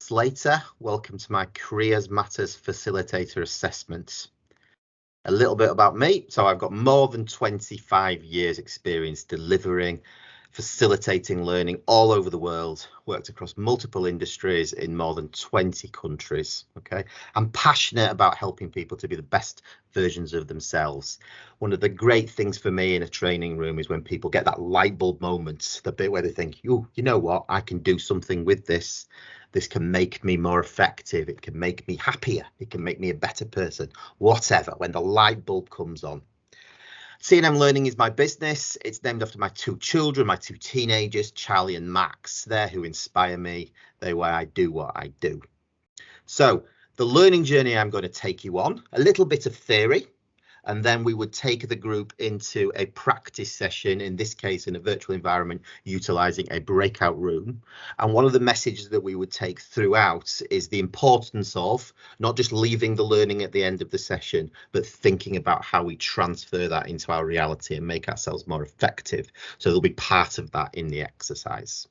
Slater. Welcome to my Careers Matters Facilitator Assessment. A little bit about me. So I've got more than 25 years experience delivering, facilitating learning all over the world, worked across multiple industries in more than 20 countries. Okay, I'm passionate about helping people to be the best versions of themselves. One of the great things for me in a training room is when people get that light bulb moment, the bit where they think, you know what, I can do something with this. This can make me more effective. It can make me happier. It can make me a better person, whatever, when the light bulb comes on. C&M Learning is my business. It's named after my two children, my two teenagers, Charlie and Max. They're who inspire me. They're why I do what I do. So the learning journey I'm going to take you on, a little bit of theory, and then we would take the group into a practice session, in this case in a virtual environment, utilizing a breakout room. And one of the messages that we would take throughout is the importance of not just leaving the learning at the end of the session, but thinking about how we transfer that into our reality and make ourselves more effective. So there'll be part of that in the exercise.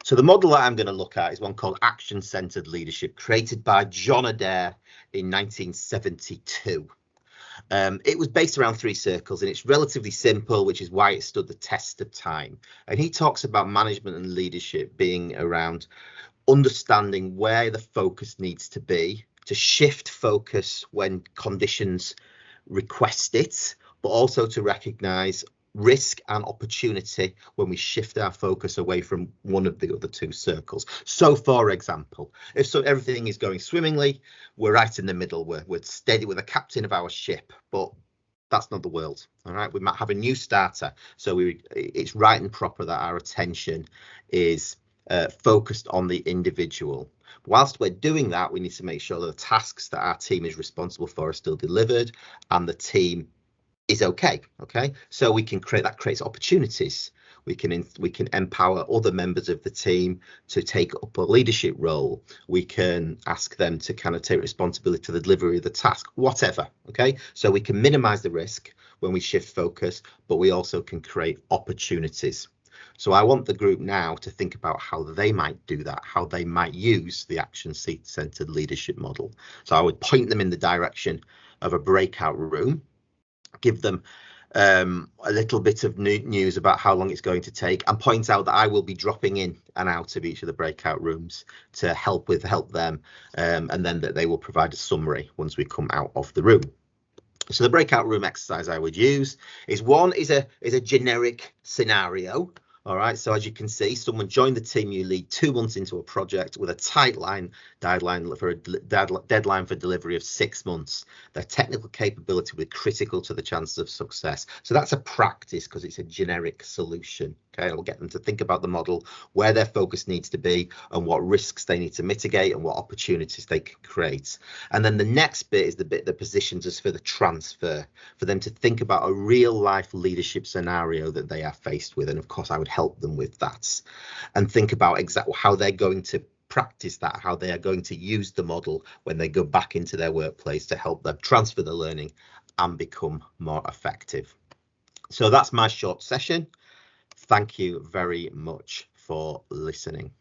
So the model that I'm going to look at is one called Action-Centered Leadership, created by John Adair in 1972. It was based around 3 circles, and it's relatively simple, which is why it stood the test of time. And he talks about management and leadership being around understanding where the focus needs to be, to shift focus when conditions request it, but also to recognize risk and opportunity when we shift our focus away from one of the other 2 circles. So for example, if everything is going swimmingly, we're right in the middle, we're steady, with the captain of our ship, but that's not the world. All right, we might have a new starter, so it's right and proper that our attention is focused on the individual. Whilst we're doing that, we need to make sure that the tasks that our team is responsible for are still delivered and the team is okay. So we can creates opportunities. We can empower other members of the team to take up a leadership role. We can ask them to kind of take responsibility for the delivery of the task, whatever. Okay, so we can minimize the risk when we shift focus, but we also can create opportunities. So I want the group now to think about how they might do that, how they might use the action-centered leadership model. So I would point them in the direction of a breakout room, give them a little bit of news about how long it's going to take, and point out that I will be dropping in and out of each of the breakout rooms to help them, and then that they will provide a summary once we come out of the room. So the breakout room exercise I would use is a generic scenario. All right, so as you can see, someone joined the team you lead 2 months into a project with a tight deadline for delivery of 6 months. Their technical capability will be critical to the chances of success. So that's a practice because it's a generic solution. Okay, I'll get them to think about the model, where their focus needs to be, and what risks they need to mitigate and what opportunities they can create. And then the next bit is the bit that positions us for the transfer, for them to think about a real life leadership scenario that they are faced with. And of course, I would help them with that and think about exactly how they're going to practice that, how they are going to use the model when they go back into their workplace to help them transfer the learning and become more effective. So that's my short session. Thank you very much for listening.